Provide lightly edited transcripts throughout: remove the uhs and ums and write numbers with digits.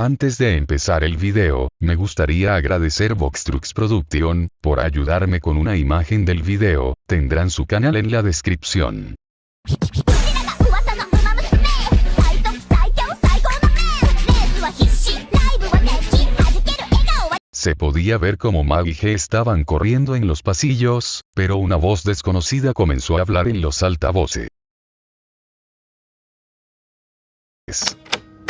Antes de empezar el video, me gustaría agradecer Voxtrux Production, por ayudarme con una imagen del video, tendrán su canal en la descripción. Se podía ver como Mag y G estaban corriendo en los pasillos, pero una voz desconocida comenzó a hablar en los altavoces.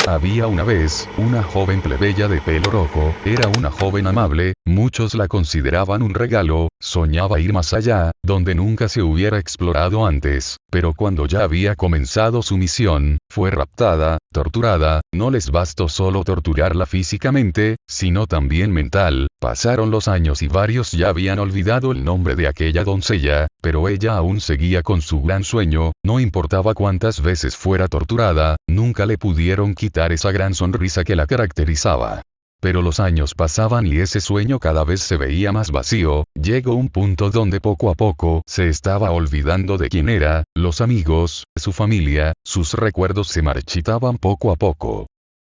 Había una vez, una joven plebeya de pelo rojo, era una joven amable, muchos la consideraban un regalo, soñaba ir más allá, donde nunca se hubiera explorado antes, pero cuando ya había comenzado su misión, fue raptada, torturada, no les bastó solo torturarla físicamente, sino también mental. Pasaron los años y varios ya habían olvidado el nombre de aquella doncella, pero ella aún seguía con su gran sueño, no importaba cuántas veces fuera torturada, nunca le pudieron quitar esa gran sonrisa que la caracterizaba. Pero los años pasaban y ese sueño cada vez se veía más vacío, llegó un punto donde poco a poco se estaba olvidando de quién era, los amigos, su familia, sus recuerdos se marchitaban poco a poco.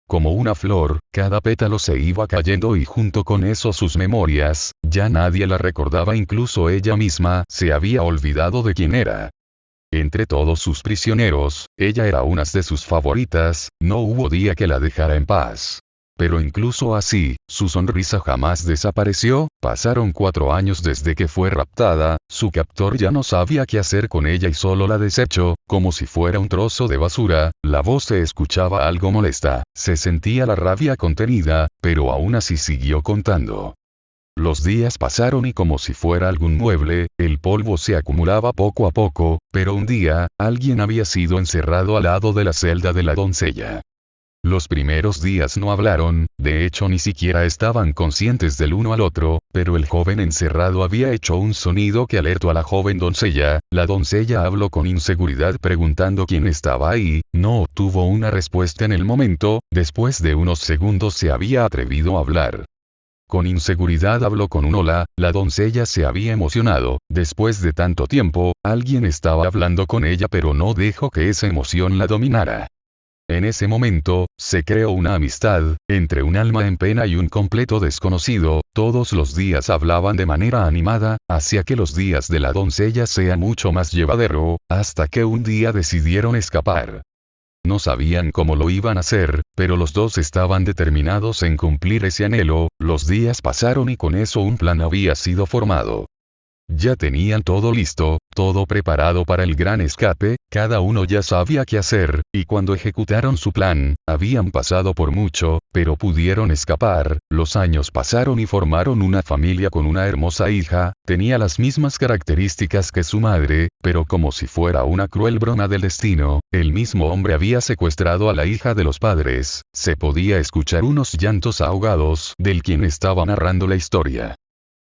Como una flor, cada pétalo se iba cayendo y junto con eso sus memorias, ya nadie la recordaba, incluso ella misma se había olvidado de quién era. Entre todos sus prisioneros, ella era una de sus favoritas, no hubo día que la dejara en paz. Pero incluso así, su sonrisa jamás desapareció, pasaron 4 años desde que fue raptada, su captor ya no sabía qué hacer con ella y solo la desechó, como si fuera un trozo de basura, la voz se escuchaba algo molesta, se sentía la rabia contenida, pero aún así siguió contando. Los días pasaron y como si fuera algún mueble, el polvo se acumulaba poco a poco, pero un día, alguien había sido encerrado al lado de la celda de la doncella. Los primeros días no hablaron, de hecho ni siquiera estaban conscientes del uno al otro, pero el joven encerrado había hecho un sonido que alertó a la joven doncella, la doncella habló con inseguridad preguntando quién estaba ahí, no obtuvo una respuesta en el momento, después de unos segundos se había atrevido a hablar. Con inseguridad habló con un hola, la doncella se había emocionado, después de tanto tiempo, alguien estaba hablando con ella pero no dejó que esa emoción la dominara. En ese momento, se creó una amistad, entre un alma en pena y un completo desconocido, todos los días hablaban de manera animada, hacía que los días de la doncella sean mucho más llevadero, hasta que un día decidieron escapar. No sabían cómo lo iban a hacer, pero los dos estaban determinados en cumplir ese anhelo, los días pasaron y con eso un plan había sido formado. Ya tenían todo listo, todo preparado para el gran escape, cada uno ya sabía qué hacer, y cuando ejecutaron su plan, habían pasado por mucho, pero pudieron escapar, los años pasaron y formaron una familia con una hermosa hija, tenía las mismas características que su madre, pero como si fuera una cruel broma del destino, el mismo hombre había secuestrado a la hija de los padres, se podía escuchar unos llantos ahogados del quien estaba narrando la historia.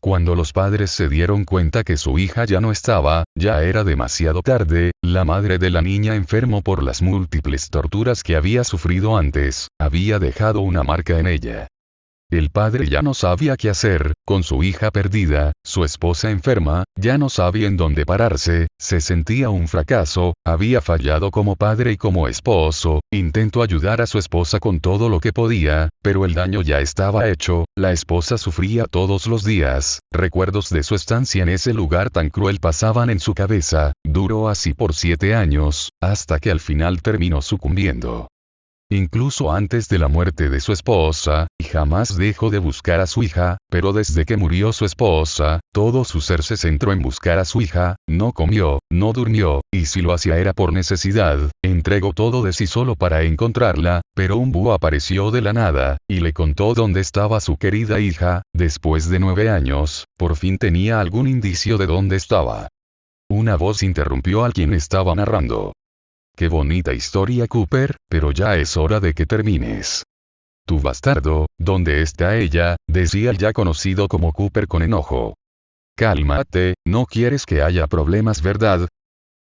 Cuando los padres se dieron cuenta que su hija ya no estaba, ya era demasiado tarde, la madre de la niña enfermo por las múltiples torturas que había sufrido antes, había dejado una marca en ella. El padre ya no sabía qué hacer, con su hija perdida, su esposa enferma, ya no sabía en dónde pararse, se sentía un fracaso, había fallado como padre y como esposo, intentó ayudar a su esposa con todo lo que podía, pero el daño ya estaba hecho, la esposa sufría todos los días, recuerdos de su estancia en ese lugar tan cruel pasaban en su cabeza, duró así por 7 años, hasta que al final terminó sucumbiendo. Incluso antes de la muerte de su esposa, jamás dejó de buscar a su hija, pero desde que murió su esposa, todo su ser se centró en buscar a su hija, no comió, no durmió, y si lo hacía era por necesidad, entregó todo de sí solo para encontrarla, pero un búho apareció de la nada, y le contó dónde estaba su querida hija, después de 9 años, por fin tenía algún indicio de dónde estaba. Una voz interrumpió al quien estaba narrando. Qué bonita historia, Cooper, pero ya es hora de que termines. Tu bastardo, ¿dónde está ella?, decía el ya conocido como Cooper con enojo. Cálmate, no quieres que haya problemas, ¿verdad?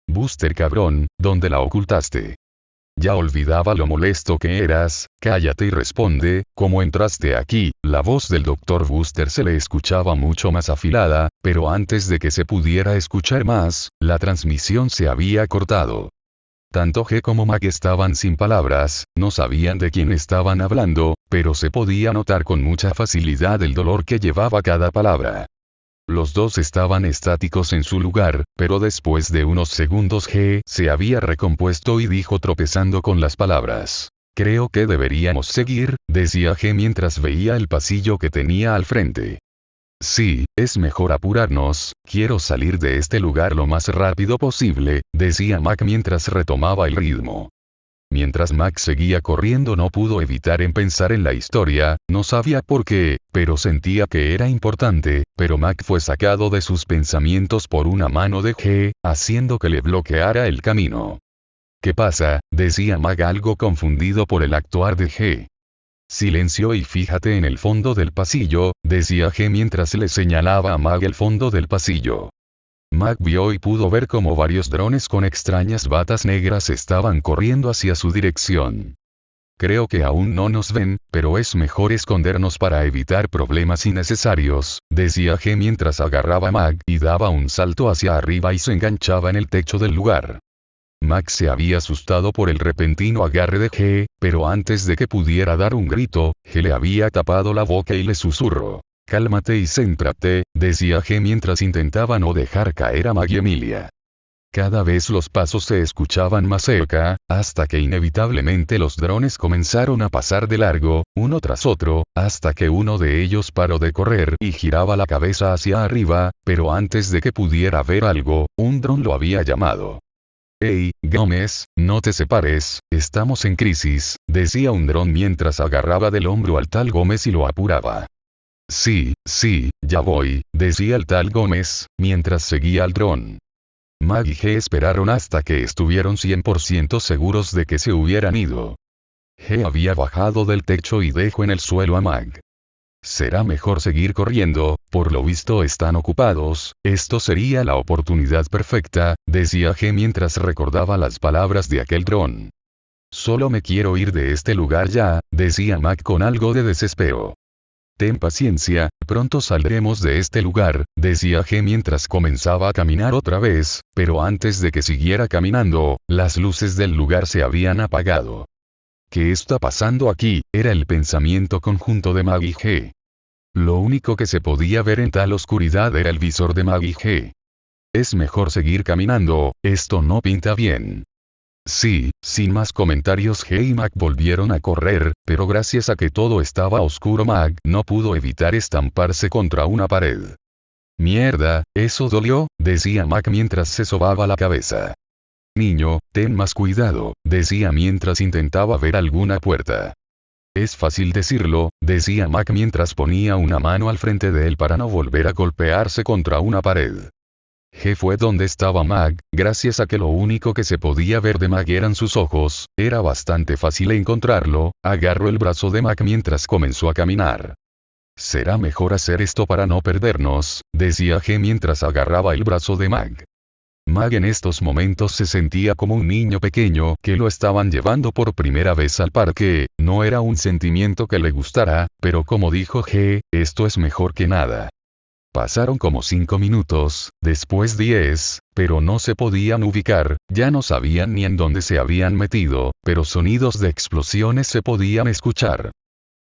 Buster cabrón, ¿dónde la ocultaste? Ya olvidaba lo molesto que eras, cállate y responde, ¿cómo entraste aquí? La voz del Dr. Buster se le escuchaba mucho más afilada, pero antes de que se pudiera escuchar más, la transmisión se había cortado. Tanto G como Mag estaban sin palabras, no sabían de quién estaban hablando, pero se podía notar con mucha facilidad el dolor que llevaba cada palabra. Los dos estaban estáticos en su lugar, pero después de unos segundos G se había recompuesto y dijo tropezando con las palabras. Creo que deberíamos seguir, decía G mientras veía el pasillo que tenía al frente. Sí, es mejor apurarnos, quiero salir de este lugar lo más rápido posible, decía Mag mientras retomaba el ritmo. Mientras Mag seguía corriendo no pudo evitar en pensar en la historia, no sabía por qué, pero sentía que era importante, pero Mag fue sacado de sus pensamientos por una mano de G, haciendo que le bloqueara el camino. ¿Qué pasa?, decía Mag algo confundido por el actuar de G. Silencio y fíjate en el fondo del pasillo, decía G mientras le señalaba a Mag el fondo del pasillo. Mag vio y pudo ver cómo varios drones con extrañas batas negras estaban corriendo hacia su dirección. Creo que aún no nos ven, pero es mejor escondernos para evitar problemas innecesarios, decía G mientras agarraba a Mag y daba un salto hacia arriba y se enganchaba en el techo del lugar. Mag se había asustado por el repentino agarre de G, pero antes de que pudiera dar un grito, G le había tapado la boca y le susurró. Cálmate y céntrate, decía G mientras intentaba no dejar caer a Mag y Emilia. Cada vez los pasos se escuchaban más cerca, hasta que inevitablemente los drones comenzaron a pasar de largo, uno tras otro, hasta que uno de ellos paró de correr y giraba la cabeza hacia arriba, pero antes de que pudiera ver algo, un dron lo había llamado. Hey, Gómez, no te separes, estamos en crisis, decía un dron mientras agarraba del hombro al tal Gómez y lo apuraba. Sí, ya voy, decía el tal Gómez, mientras seguía al dron. Mag y G esperaron hasta que estuvieron 100% seguros de que se hubieran ido. G había bajado del techo y dejó en el suelo a Mag. Será mejor seguir corriendo, por lo visto están ocupados, esto sería la oportunidad perfecta, decía G mientras recordaba las palabras de aquel dron. Solo me quiero ir de este lugar ya, decía Mag con algo de desespero. Ten paciencia, pronto saldremos de este lugar, decía G mientras comenzaba a caminar otra vez, pero antes de que siguiera caminando, las luces del lugar se habían apagado. ¿Qué está pasando aquí?, era el pensamiento conjunto de Mag y G. Lo único que se podía ver en tal oscuridad era el visor de Mag y G. Es mejor seguir caminando, esto no pinta bien. Sí, sin más comentarios G y Mag volvieron a correr, pero gracias a que todo estaba oscuro Mag no pudo evitar estamparse contra una pared. Mierda, eso dolió, decía Mag mientras se sobaba la cabeza. Niño, ten más cuidado, decía mientras intentaba ver alguna puerta. Es fácil decirlo, decía Mag mientras ponía una mano al frente de él para no volver a golpearse contra una pared. G fue donde estaba Mag, gracias a que lo único que se podía ver de Mag eran sus ojos, era bastante fácil encontrarlo, agarró el brazo de Mag mientras comenzó a caminar. Será mejor hacer esto para no perdernos, decía G mientras agarraba el brazo de Mag. Mag en estos momentos se sentía como un niño pequeño que lo estaban llevando por primera vez al parque, no era un sentimiento que le gustara, pero como dijo G, esto es mejor que nada. Pasaron como 5 minutos, después 10, pero no se podían ubicar, ya no sabían ni en dónde se habían metido, pero sonidos de explosiones se podían escuchar.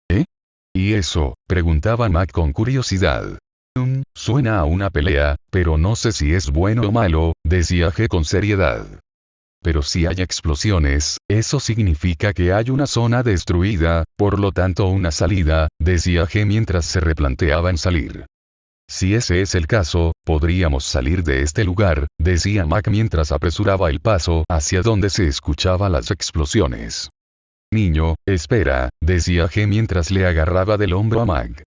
¿Eh? ¿Y eso?, preguntaba Mag con curiosidad. Suena a una pelea, pero no sé si es bueno o malo, decía G con seriedad. Pero si hay explosiones, eso significa que hay una zona destruida, por lo tanto una salida, decía G mientras se replanteaba en salir. Si ese es el caso, podríamos salir de este lugar, decía Mag mientras apresuraba el paso hacia donde se escuchaban las explosiones. Niño, espera, decía G mientras le agarraba del hombro a Mag.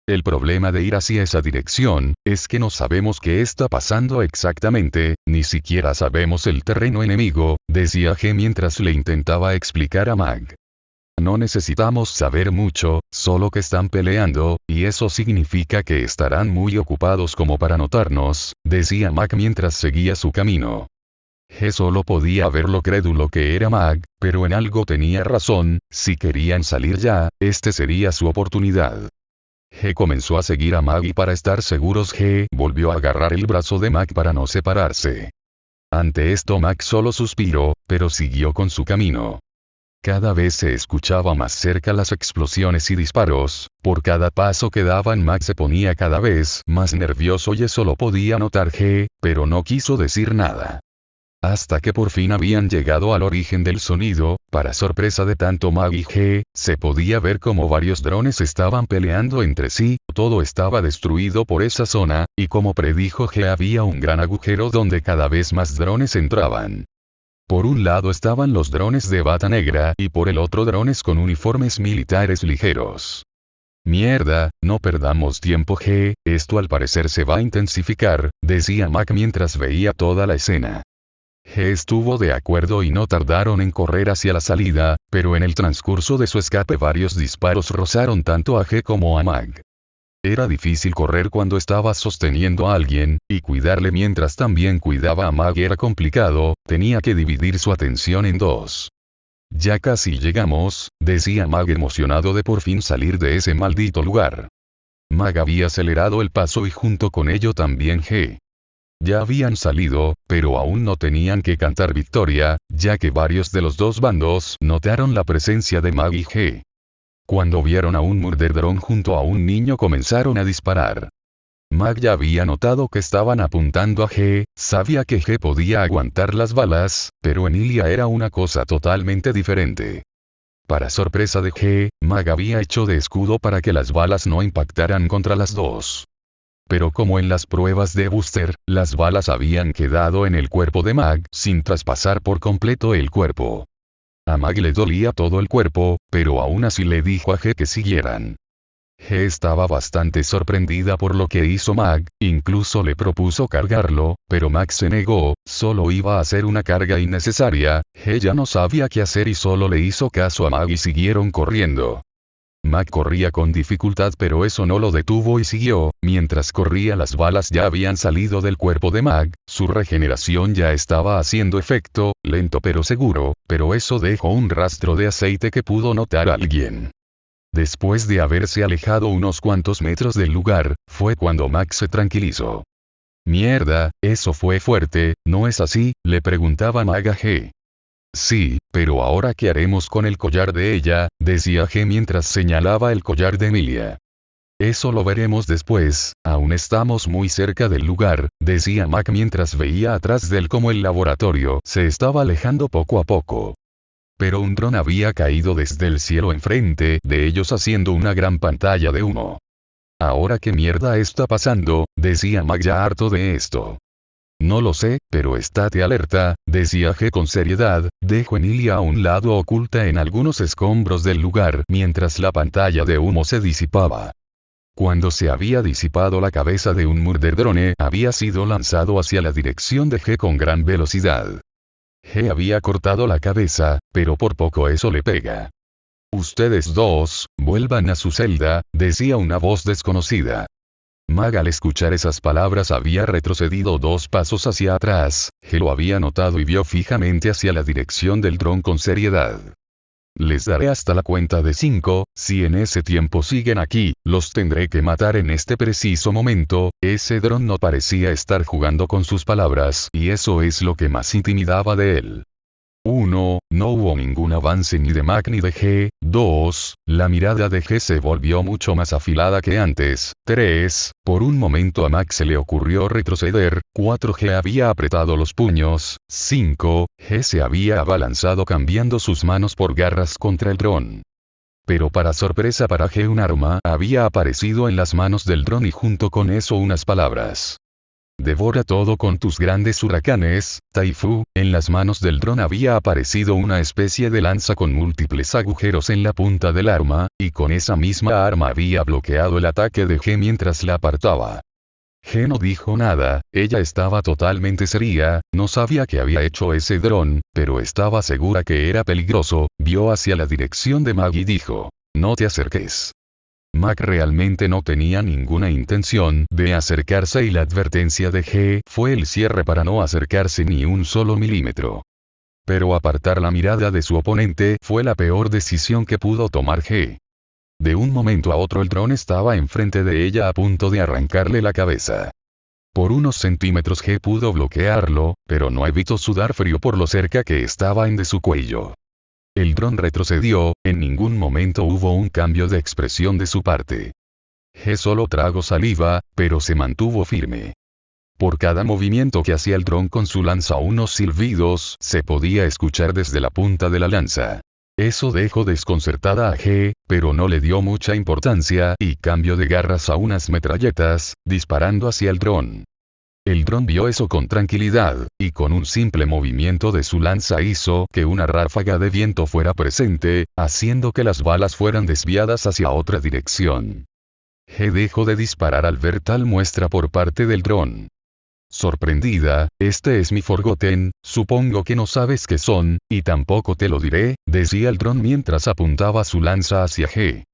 El problema de ir hacia esa dirección, es que no sabemos qué está pasando exactamente, ni siquiera sabemos el terreno enemigo, decía G mientras le intentaba explicar a Mag. No necesitamos saber mucho, solo que están peleando, y eso significa que estarán muy ocupados como para notarnos, decía Mag mientras seguía su camino. G solo podía ver lo crédulo que era Mag, pero en algo tenía razón, si querían salir ya, este sería su oportunidad. G comenzó a seguir a Mag y para estar seguros G volvió a agarrar el brazo de Mag para no separarse. Ante esto Mac solo suspiró, pero siguió con su camino. Cada vez se escuchaba más cerca las explosiones y disparos, por cada paso que daban Mac se ponía cada vez más nervioso y eso lo podía notar G, pero no quiso decir nada. Hasta que por fin habían llegado al origen del sonido, para sorpresa de tanto Mac y G, se podía ver como varios drones estaban peleando entre sí, todo estaba destruido por esa zona, y como predijo G había un gran agujero donde cada vez más drones entraban. Por un lado estaban los drones de bata negra y por el otro drones con uniformes militares ligeros. Mierda, no perdamos tiempo G, esto al parecer se va a intensificar, decía Mac mientras veía toda la escena. G estuvo de acuerdo y no tardaron en correr hacia la salida, pero en el transcurso de su escape varios disparos rozaron tanto a G como a Mac. Era difícil correr cuando estabas sosteniendo a alguien, y cuidarle mientras también cuidaba a Mac era complicado, tenía que dividir su atención en dos. Ya casi llegamos, decía Mac emocionado de por fin salir de ese maldito lugar. Mac había acelerado el paso y junto con ello también G. Ya habían salido, pero aún no tenían que cantar victoria, ya que varios de los dos bandos notaron la presencia de Mac y G. Cuando vieron a un murder drone junto a un niño comenzaron a disparar. Mac ya había notado que estaban apuntando a G, sabía que G podía aguantar las balas, pero en Ilia era una cosa totalmente diferente. Para sorpresa de G, Mac había hecho de escudo para que las balas no impactaran contra las dos. Pero como en las pruebas de Booster, las balas habían quedado en el cuerpo de Mac sin traspasar por completo el cuerpo. A Mac le dolía todo el cuerpo, pero aún así le dijo a G que siguieran. G estaba bastante sorprendida por lo que hizo Mac, incluso le propuso cargarlo, pero Mac se negó, solo iba a hacer una carga innecesaria, G ya no sabía qué hacer y solo le hizo caso a Mac y siguieron corriendo. Mac corría con dificultad pero eso no lo detuvo y siguió, mientras corría las balas ya habían salido del cuerpo de Mac, su regeneración ya estaba haciendo efecto, lento pero seguro, pero eso dejó un rastro de aceite que pudo notar alguien. Después de haberse alejado unos cuantos metros del lugar, fue cuando Mac se tranquilizó. Mierda, eso fue fuerte, ¿no es así?, le preguntaba Mac a G. Sí, pero ahora ¿qué haremos con el collar de ella?, decía G mientras señalaba el collar de Emilia. Eso lo veremos después, aún estamos muy cerca del lugar, decía Mac mientras veía atrás de él cómo el laboratorio se estaba alejando poco a poco. Pero un dron había caído desde el cielo enfrente de ellos haciendo una gran pantalla de humo. ¿Ahora qué mierda está pasando?, decía Mac ya harto de esto. No lo sé, pero estate alerta, decía G con seriedad, dejó a Emilia a un lado oculta en algunos escombros del lugar mientras la pantalla de humo se disipaba. Cuando se había disipado la cabeza de un murder drone había sido lanzado hacia la dirección de G con gran velocidad. G había cortado la cabeza, pero por poco eso le pega. Ustedes dos, vuelvan a su celda, decía una voz desconocida. Mac al escuchar esas palabras había retrocedido 2 pasos hacia atrás, G lo había notado y vio fijamente hacia la dirección del dron con seriedad. Les daré hasta la cuenta de 5, si en ese tiempo siguen aquí, los tendré que matar en este preciso momento. Ese dron no parecía estar jugando con sus palabras y eso es lo que más intimidaba de él. 1. No hubo ningún avance ni de Mac ni de G. 2. La mirada de G se volvió mucho más afilada que antes. 3. Por un momento a Mac se le ocurrió retroceder. 4. G había apretado los puños. 5. G se había abalanzado cambiando sus manos por garras contra el dron. Pero para sorpresa para G un arma había aparecido en las manos del dron y junto con eso unas palabras. Devora todo con tus grandes huracanes, Taifu. En las manos del dron había aparecido una especie de lanza con múltiples agujeros en la punta del arma, y con esa misma arma había bloqueado el ataque de G mientras la apartaba. G no dijo nada, ella estaba totalmente seria, no sabía qué había hecho ese dron, pero estaba segura que era peligroso, vio hacia la dirección de Mac y dijo, no te acerques. Mac realmente no tenía ninguna intención de acercarse y la advertencia de G fue el cierre para no acercarse ni un solo milímetro. Pero apartar la mirada de su oponente fue la peor decisión que pudo tomar G. De un momento a otro el dron estaba enfrente de ella a punto de arrancarle la cabeza. Por unos centímetros G pudo bloquearlo, pero no evitó sudar frío por lo cerca que estaba de su cuello. El dron retrocedió, en ningún momento hubo un cambio de expresión de su parte. G solo tragó saliva, pero se mantuvo firme. Por cada movimiento que hacía el dron con su lanza unos silbidos se podía escuchar desde la punta de la lanza. Eso dejó desconcertada a G, pero no le dio mucha importancia y cambió de garras a unas metralletas, disparando hacia el dron. El dron vio eso con tranquilidad, y con un simple movimiento de su lanza hizo que una ráfaga de viento fuera presente, haciendo que las balas fueran desviadas hacia otra dirección. G dejó de disparar al ver tal muestra por parte del dron. Sorprendida, este es mi Forgotten, supongo que no sabes qué son, y tampoco te lo diré, decía el dron mientras apuntaba su lanza hacia G.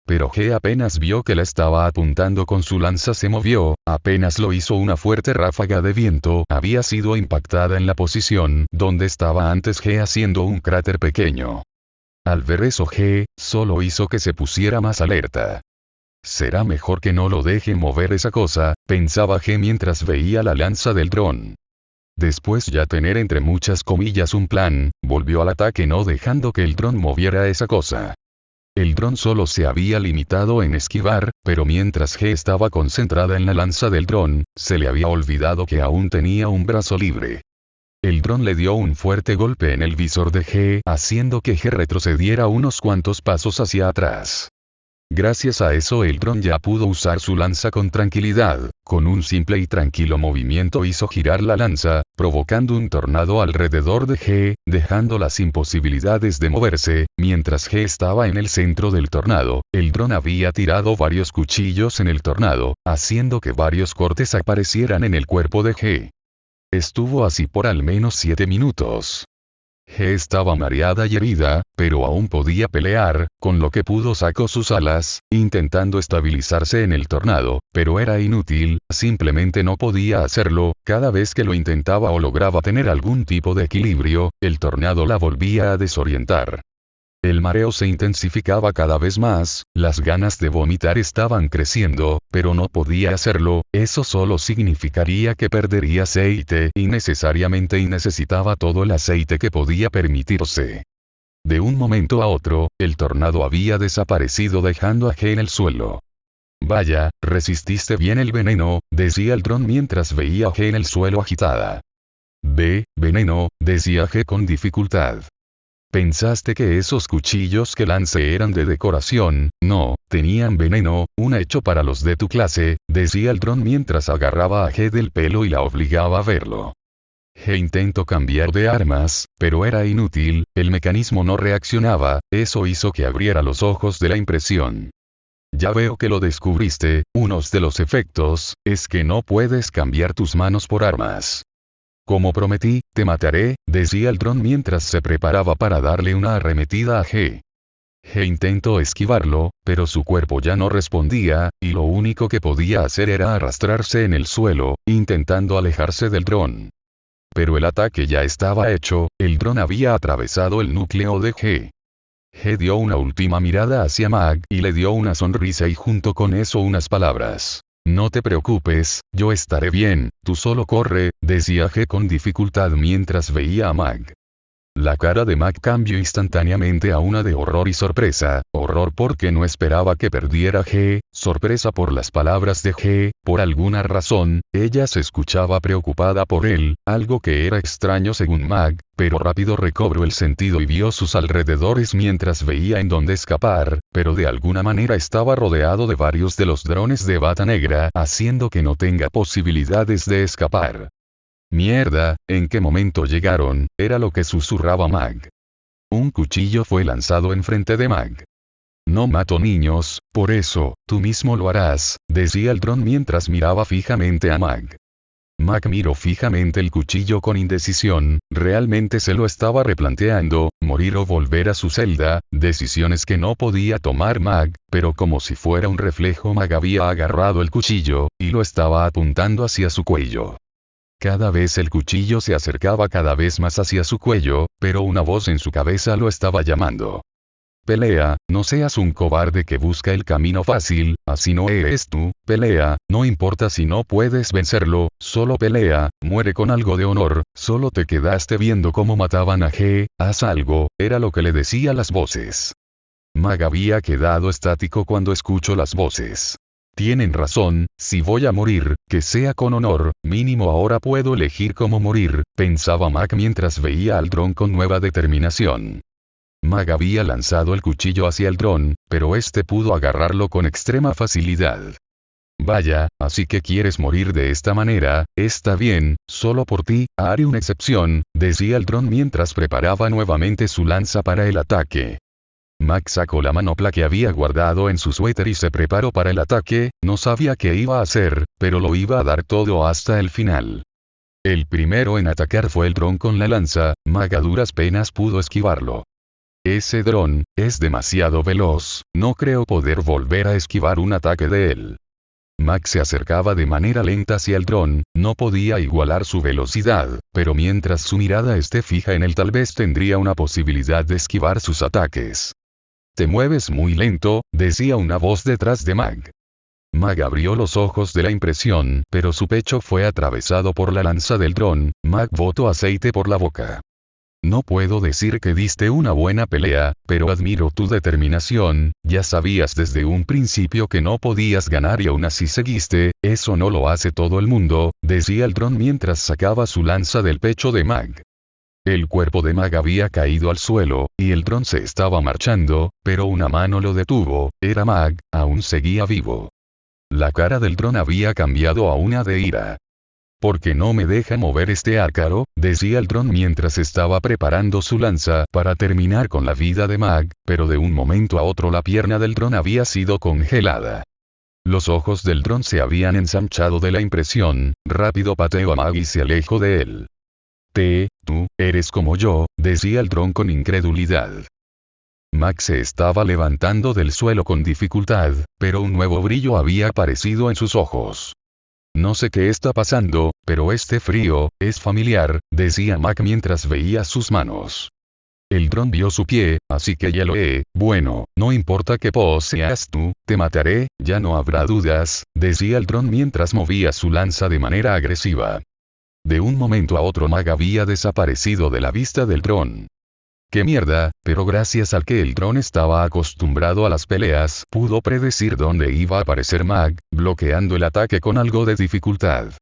Pero G apenas vio que la estaba apuntando con su lanza se movió, apenas lo hizo una fuerte ráfaga de viento había sido impactada en la posición donde estaba antes G haciendo un cráter pequeño. Al ver eso G, solo hizo que se pusiera más alerta. Será mejor que no lo deje mover esa cosa, pensaba G mientras veía la lanza del dron. Después ya tener entre muchas comillas un plan, volvió al ataque no dejando que el dron moviera esa cosa. El dron solo se había limitado en esquivar, pero mientras G estaba concentrada en la lanza del dron, se le había olvidado que aún tenía un brazo libre. El dron le dio un fuerte golpe en el visor de G, haciendo que G retrocediera unos cuantos pasos hacia atrás. Gracias a eso el dron ya pudo usar su lanza con tranquilidad, con un simple y tranquilo movimiento hizo girar la lanza, provocando un tornado alrededor de G, dejándola sin posibilidades de moverse, mientras G estaba en el centro del tornado, el dron había tirado varios cuchillos en el tornado, haciendo que varios cortes aparecieran en el cuerpo de G. Estuvo así por al menos 7 minutos. G estaba mareada y herida, pero aún podía pelear, con lo que pudo sacó sus alas, intentando estabilizarse en el tornado, pero era inútil, simplemente no podía hacerlo, cada vez que lo intentaba o lograba tener algún tipo de equilibrio, el tornado la volvía a desorientar. El mareo se intensificaba cada vez más, las ganas de vomitar estaban creciendo, pero no podía hacerlo, eso solo significaría que perdería aceite innecesariamente y necesitaba todo el aceite que podía permitirse. De un momento a otro, el tornado había desaparecido dejando a G en el suelo. Vaya, resististe bien el veneno, decía el dron mientras veía a G en el suelo agitada. Veneno, decía G con dificultad. Pensaste que esos cuchillos que lancé eran de decoración, no, tenían veneno, un hecho para los de tu clase, decía el dron mientras agarraba a G del pelo y la obligaba a verlo. G intentó cambiar de armas, pero era inútil, el mecanismo no reaccionaba, eso hizo que abriera los ojos de la impresión. Ya veo que lo descubriste, uno de los efectos, es que no puedes cambiar tus manos por armas. Como prometí, te mataré, decía el dron mientras se preparaba para darle una arremetida a G. G intentó esquivarlo, pero su cuerpo ya no respondía, y lo único que podía hacer era arrastrarse en el suelo, intentando alejarse del dron. Pero el ataque ya estaba hecho, el dron había atravesado el núcleo de G. G dio una última mirada hacia Mag y le dio una sonrisa y junto con eso unas palabras. No te preocupes, yo estaré bien, tú solo corre, decía G con dificultad mientras veía a Mag. La cara de Mag cambió instantáneamente a una de horror y sorpresa, horror porque no esperaba que perdiera G, sorpresa por las palabras de G, por alguna razón, ella se escuchaba preocupada por él, algo que era extraño según Mag, pero rápido recobró el sentido y vio sus alrededores mientras veía en dónde escapar, pero de alguna manera estaba rodeado de varios de los drones de bata negra, haciendo que no tenga posibilidades de escapar. Mierda, ¿en qué momento llegaron? Era lo que susurraba Mag. Un cuchillo fue lanzado enfrente de Mag. No mato niños, por eso, tú mismo lo harás, decía el dron mientras miraba fijamente a Mag. Mag miró fijamente el cuchillo con indecisión, realmente se lo estaba replanteando, morir o volver a su celda, decisiones que no podía tomar Mag, pero como si fuera un reflejo Mag había agarrado el cuchillo, y lo estaba apuntando hacia su cuello. Cada vez el cuchillo se acercaba cada vez más hacia su cuello, pero una voz en su cabeza lo estaba llamando. pelea, no seas un cobarde que busca el camino fácil, así no eres tú, pelea, no importa si no puedes vencerlo, solo pelea, muere con algo de honor, solo te quedaste viendo cómo mataban a G, haz algo, era lo que le decía las voces. Mag había quedado estático cuando escuchó las voces. Tienen razón, si voy a morir, que sea con honor, mínimo ahora puedo elegir cómo morir, pensaba Mag mientras veía al dron con nueva determinación. Mag había lanzado el cuchillo hacia el dron, pero este pudo agarrarlo con extrema facilidad. Vaya, así que quieres morir de esta manera, está bien, solo por ti, haré una excepción, decía el dron mientras preparaba nuevamente su lanza para el ataque. Mag sacó la manopla que había guardado en su suéter y se preparó para el ataque, no sabía qué iba a hacer, pero lo iba a dar todo hasta el final. El primero en atacar fue el dron con la lanza, Mag a duras penas pudo esquivarlo. Ese dron, es demasiado veloz, no creo poder volver a esquivar un ataque de él. Mag se acercaba de manera lenta hacia el dron, no podía igualar su velocidad, pero mientras su mirada esté fija en él tal vez tendría una posibilidad de esquivar sus ataques. Te mueves muy lento, decía una voz detrás de Mag. Mag abrió los ojos de la impresión, pero su pecho fue atravesado por la lanza del dron. Mag botó aceite por la boca. No puedo decir que diste una buena pelea, pero admiro tu determinación, ya sabías desde un principio que no podías ganar y aún así seguiste, eso no lo hace todo el mundo, decía el dron mientras sacaba su lanza del pecho de Mag. El cuerpo de Mag había caído al suelo, y el dron se estaba marchando, pero una mano lo detuvo, era Mag, aún seguía vivo. La cara del dron había cambiado a una de ira. ¿Por qué no me deja mover este ácaro?, decía el dron mientras estaba preparando su lanza para terminar con la vida de Mag, pero de un momento a otro la pierna del dron había sido congelada. Los ojos del dron se habían ensanchado de la impresión, rápido pateó a Mag y se alejó de él. Tú, eres como yo, decía el dron con incredulidad. Mag se estaba levantando del suelo con dificultad, pero un nuevo brillo había aparecido en sus ojos. No sé qué está pasando, pero este frío, es familiar, decía Mag mientras veía sus manos. El dron vio su pie, así que ya lo bueno, no importa qué poseas tú, te mataré, ya no habrá dudas, decía el dron mientras movía su lanza de manera agresiva. De un momento a otro Mag había desaparecido de la vista del dron. ¡Qué mierda!, pero gracias al que el dron estaba acostumbrado a las peleas, pudo predecir dónde iba a aparecer Mag, bloqueando el ataque con algo de dificultad.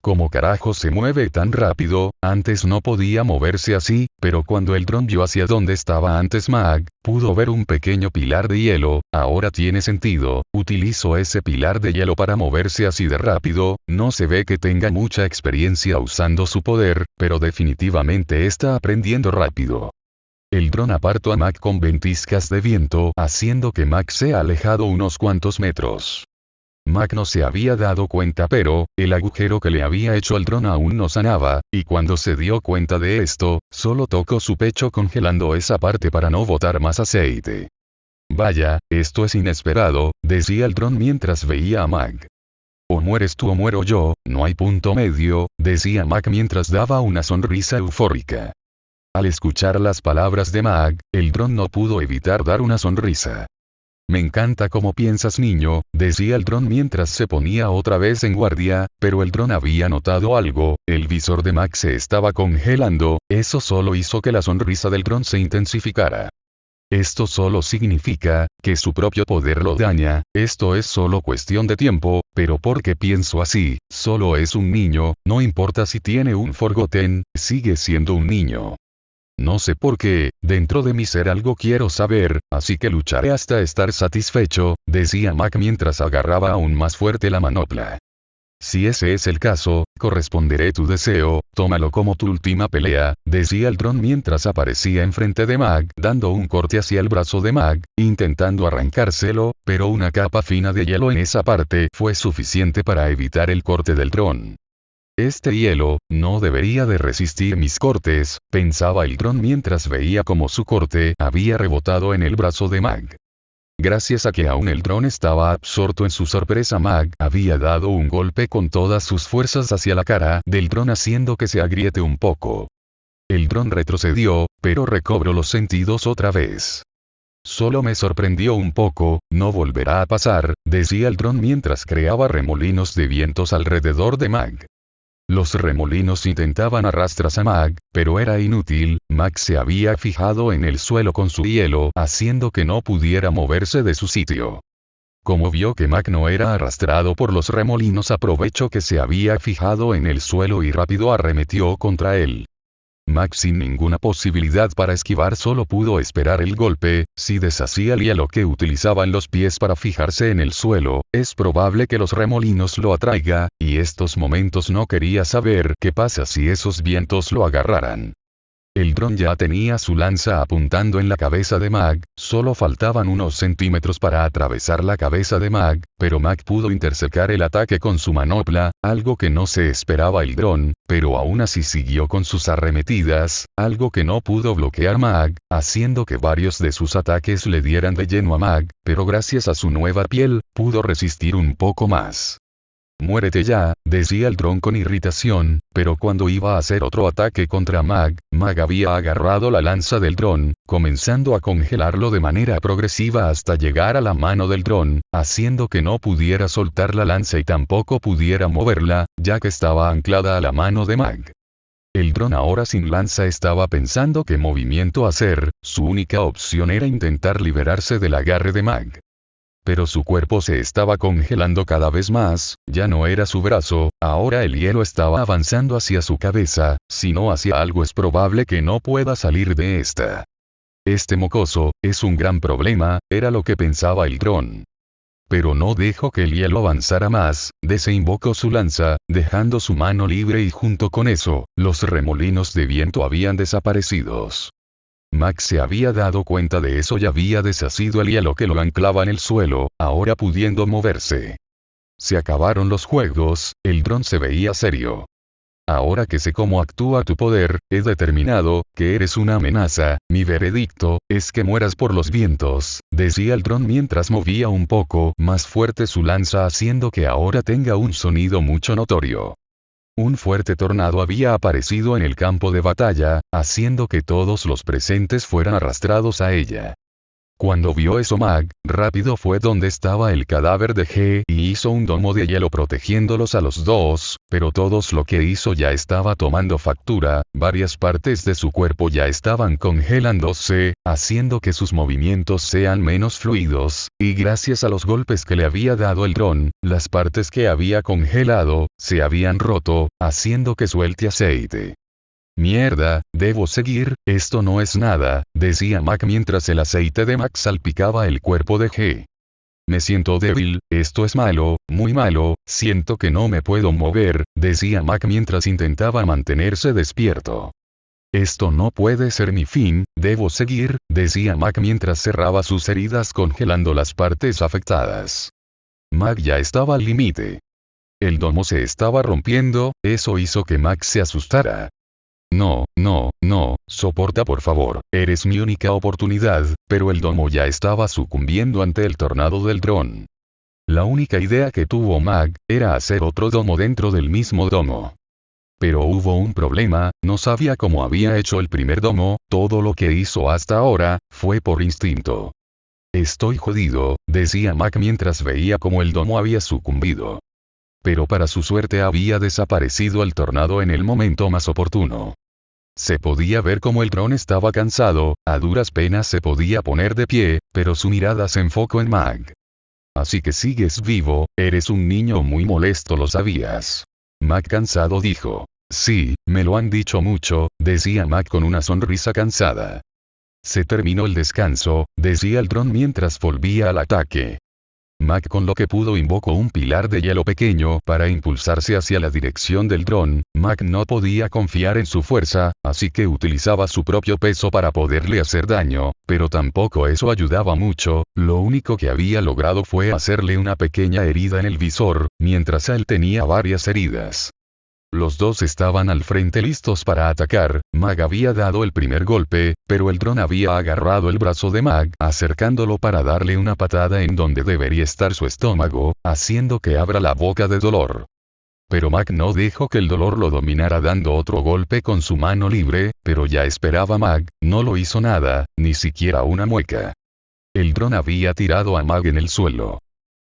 ¿Cómo carajo se mueve tan rápido? Antes no podía moverse así, pero cuando el dron vio hacia donde estaba antes Mag, pudo ver un pequeño pilar de hielo, ahora tiene sentido, utilizó ese pilar de hielo para moverse así de rápido, no se ve que tenga mucha experiencia usando su poder, pero definitivamente está aprendiendo rápido. El dron apartó a Mag con ventiscas de viento, haciendo que Mag se ha alejado unos cuantos metros. Mag no se había dado cuenta pero, el agujero que le había hecho al dron aún no sanaba, y cuando se dio cuenta de esto, solo tocó su pecho congelando esa parte para no botar más aceite. Vaya, esto es inesperado, decía el dron mientras veía a Mag. O mueres tú o muero yo, no hay punto medio, decía Mag mientras daba una sonrisa eufórica. Al escuchar las palabras de Mag, el dron no pudo evitar dar una sonrisa. Me encanta cómo piensas niño, decía el dron mientras se ponía otra vez en guardia, pero el dron había notado algo, el visor de Mag se estaba congelando, eso solo hizo que la sonrisa del dron se intensificara. Esto solo significa, que su propio poder lo daña, esto es solo cuestión de tiempo, pero ¿por qué pienso así? Solo es un niño, no importa si tiene un Forgotten, sigue siendo un niño. No sé por qué, dentro de mi ser algo quiero saber, así que lucharé hasta estar satisfecho, decía Mag mientras agarraba aún más fuerte la manopla. Si ese es el caso, corresponderé tu deseo, tómalo como tu última pelea, decía el dron mientras aparecía enfrente de Mag, dando un corte hacia el brazo de Mag, intentando arrancárselo, pero una capa fina de hielo en esa parte fue suficiente para evitar el corte del dron. Este hielo, no debería de resistir mis cortes, pensaba el dron mientras veía cómo su corte había rebotado en el brazo de Mag. Gracias a que aún el dron estaba absorto en su sorpresa, Mag había dado un golpe con todas sus fuerzas hacia la cara del dron haciendo que se agriete un poco. El dron retrocedió, pero recobró los sentidos otra vez. Solo me sorprendió un poco, no volverá a pasar, decía el dron mientras creaba remolinos de vientos alrededor de Mag. Los remolinos intentaban arrastrar a Mag, pero era inútil. Mag se había fijado en el suelo con su hielo, haciendo que no pudiera moverse de su sitio. Como vio que Mag no era arrastrado por los remolinos, aprovechó que se había fijado en el suelo y rápido arremetió contra él. Mag, sin ninguna posibilidad para esquivar, solo pudo esperar el golpe. Si deshacía el hielo que utilizaban los pies para fijarse en el suelo, es probable que los remolinos lo atraiga, y estos momentos no quería saber qué pasa si esos vientos lo agarraran. El dron ya tenía su lanza apuntando en la cabeza de Mag, solo faltaban unos centímetros para atravesar la cabeza de Mag, pero Mag pudo interceptar el ataque con su manopla, algo que no se esperaba el dron, pero aún así siguió con sus arremetidas, algo que no pudo bloquear Mag, haciendo que varios de sus ataques le dieran de lleno a Mag, pero gracias a su nueva piel, pudo resistir un poco más. «Muérete ya», decía el dron con irritación, pero cuando iba a hacer otro ataque contra Mag, Mag había agarrado la lanza del dron, comenzando a congelarlo de manera progresiva hasta llegar a la mano del dron, haciendo que no pudiera soltar la lanza y tampoco pudiera moverla, ya que estaba anclada a la mano de Mag. El dron, ahora sin lanza, estaba pensando qué movimiento hacer. Su única opción era intentar liberarse del agarre de Mag. Pero su cuerpo se estaba congelando cada vez más, ya no era su brazo, ahora el hielo estaba avanzando hacia su cabeza. Si no hacia algo, es probable que no pueda salir de esta. Este mocoso es un gran problema, era lo que pensaba el dron. Pero no dejó que el hielo avanzara más, desinvocó su lanza, dejando su mano libre, y junto con eso, los remolinos de viento habían desaparecido. Mag se había dado cuenta de eso y había deshacido el hielo que lo anclaba en el suelo, ahora pudiendo moverse. Se acabaron los juegos. El dron se veía serio. Ahora que sé cómo actúa tu poder, he determinado que eres una amenaza. Mi veredicto es que mueras por los vientos, decía el dron mientras movía un poco más fuerte su lanza, haciendo que ahora tenga un sonido mucho notorio. Un fuerte tornado había aparecido en el campo de batalla, haciendo que todos los presentes fueran arrastrados a ella. Cuando vio eso, Mag rápido fue donde estaba el cadáver de G y hizo un domo de hielo protegiéndolos a los dos, pero todo lo que hizo ya estaba tomando factura. Varias partes de su cuerpo ya estaban congelándose, haciendo que sus movimientos sean menos fluidos, y gracias a los golpes que le había dado el dron, las partes que había congelado se habían roto, haciendo que suelte aceite. «Mierda, debo seguir, esto no es nada», decía Mag mientras el aceite de Mag salpicaba el cuerpo de G. «Me siento débil, esto es malo, muy malo, siento que no me puedo mover», decía Mag mientras intentaba mantenerse despierto. «Esto no puede ser mi fin, debo seguir», decía Mag mientras cerraba sus heridas congelando las partes afectadas. Mag ya estaba al límite. El domo se estaba rompiendo, eso hizo que Mag se asustara. «No, no, no, soporta por favor, eres mi única oportunidad», pero el domo ya estaba sucumbiendo ante el tornado del dron. La única idea que tuvo Mag era hacer otro domo dentro del mismo domo. Pero hubo un problema, no sabía cómo había hecho el primer domo, todo lo que hizo hasta ahora fue por instinto. «Estoy jodido», decía Mag mientras veía cómo el domo había sucumbido. Pero para su suerte había desaparecido el tornado en el momento más oportuno. Se podía ver cómo el dron estaba cansado, a duras penas se podía poner de pie, pero su mirada se enfocó en Mag. «Así que sigues vivo, eres un niño muy molesto, ¿lo sabías?». Mag cansado dijo. «Sí, me lo han dicho mucho», decía Mag con una sonrisa cansada. «Se terminó el descanso», decía el dron mientras volvía al ataque. Mag con lo que pudo invocó un pilar de hielo pequeño para impulsarse hacia la dirección del dron. Mag no podía confiar en su fuerza, así que utilizaba su propio peso para poderle hacer daño, pero tampoco eso ayudaba mucho. Lo único que había logrado fue hacerle una pequeña herida en el visor, mientras él tenía varias heridas. Los dos estaban al frente listos para atacar. Mag había dado el primer golpe, pero el dron había agarrado el brazo de Mag, acercándolo para darle una patada en donde debería estar su estómago, haciendo que abra la boca de dolor. Pero Mag no dejó que el dolor lo dominara dando otro golpe con su mano libre, pero ya esperaba Mag, no lo hizo nada, ni siquiera una mueca. El dron había tirado a Mag en el suelo.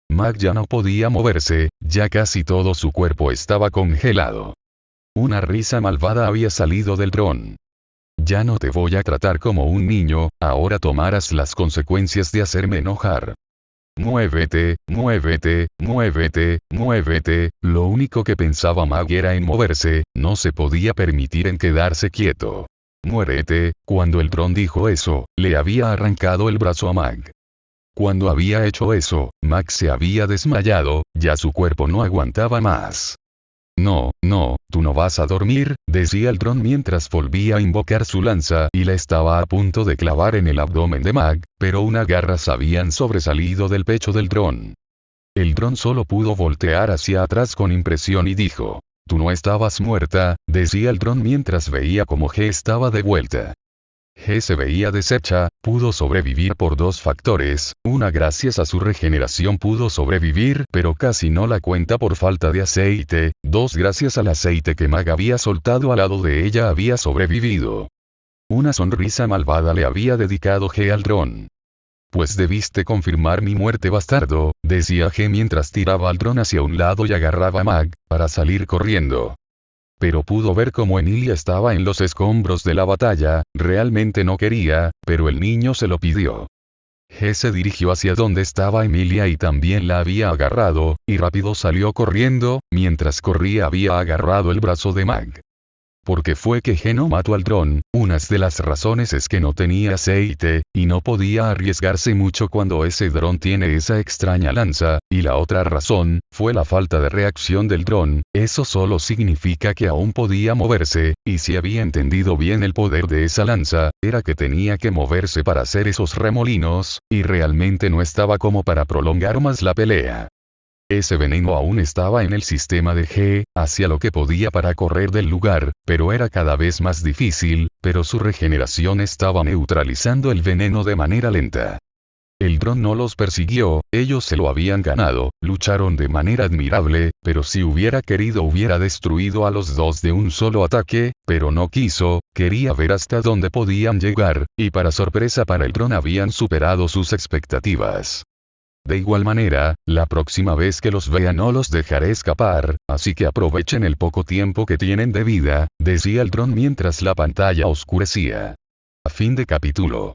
Mag ya no podía moverse, ya casi todo su cuerpo estaba congelado. Una risa malvada había salido del dron. Ya no te voy a tratar como un niño, ahora tomarás las consecuencias de hacerme enojar. Muévete, muévete, muévete, muévete. Lo único que pensaba Mag era en moverse, no se podía permitir en quedarse quieto. Muérete. Cuando el dron dijo eso, le había arrancado el brazo a Mag. Cuando había hecho eso, Mag se había desmayado, ya su cuerpo no aguantaba más. No, no, tú no vas a dormir, decía el dron mientras volvía a invocar su lanza y la estaba a punto de clavar en el abdomen de Mag, pero unas garras habían sobresalido del pecho del dron. El dron solo pudo voltear hacia atrás con impresión y dijo: tú no estabas muerta, decía el dron mientras veía como G estaba de vuelta. G se veía deshecha, pudo sobrevivir por dos factores, una gracias a su regeneración pudo sobrevivir pero casi no la cuenta por falta de aceite, dos gracias al aceite que Mag había soltado al lado de ella había sobrevivido. Una sonrisa malvada le había dedicado G al dron. Pues debiste confirmar mi muerte bastardo, decía G mientras tiraba al dron hacia un lado y agarraba a Mag, para salir corriendo. Pero pudo ver cómo Emilia estaba en los escombros de la batalla, realmente no quería, pero el niño se lo pidió. G se dirigió hacia donde estaba Emilia y también la había agarrado, y rápido salió corriendo, mientras corría había agarrado el brazo de Mag. ¿Por qué fue que G no mató al dron? Una de las razones es que no tenía aceite, y no podía arriesgarse mucho cuando ese dron tiene esa extraña lanza, y la otra razón, fue la falta de reacción del dron, eso solo significa que aún podía moverse, y si había entendido bien el poder de esa lanza, era que tenía que moverse para hacer esos remolinos, y realmente no estaba como para prolongar más la pelea. Ese veneno aún estaba en el sistema de G, hacía lo que podía para correr del lugar, pero era cada vez más difícil, pero su regeneración estaba neutralizando el veneno de manera lenta. El dron no los persiguió, ellos se lo habían ganado, lucharon de manera admirable, pero si hubiera querido hubiera destruido a los dos de un solo ataque, pero no quiso, quería ver hasta dónde podían llegar, y para sorpresa para el dron habían superado sus expectativas. De igual manera, la próxima vez que los vea no los dejaré escapar, así que aprovechen el poco tiempo que tienen de vida, decía el dron mientras la pantalla oscurecía. Fin de capítulo.